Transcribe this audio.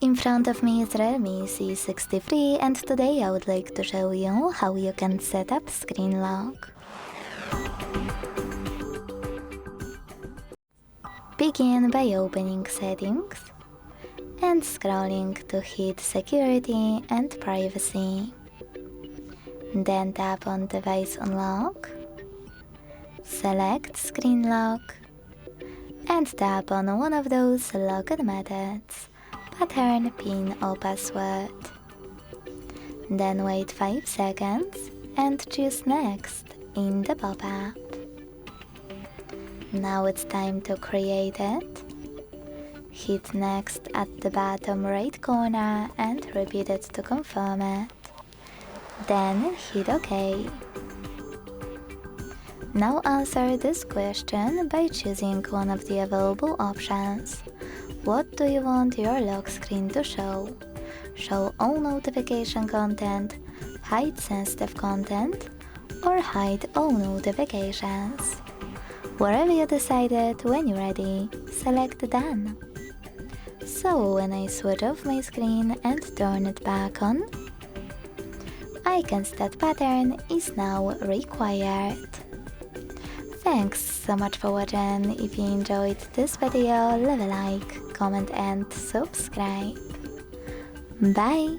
In front of me is REALME C63 and today I would like to show you how you can set up screen lock. Begin by opening Settings and scrolling to hit Security and Privacy. Then tap on Device Unlock, select Screen Lock and tap on one of those locked methods, pattern, PIN or password. Then wait 5 seconds and choose Next in the pop-up. Now it's time to create it. Hit Next at the bottom right corner and repeat it to confirm it. Then hit OK. Now answer this question by choosing one of the available options. What do you want your lock screen to show? Show all notification content, hide sensitive content, or hide all notifications. Wherever you decided, when you're ready, select Done. So when I switch off my screen and turn it back on, icons that pattern is now required. Thanks so much for watching. If you enjoyed this video, leave a like, comment and subscribe. Bye!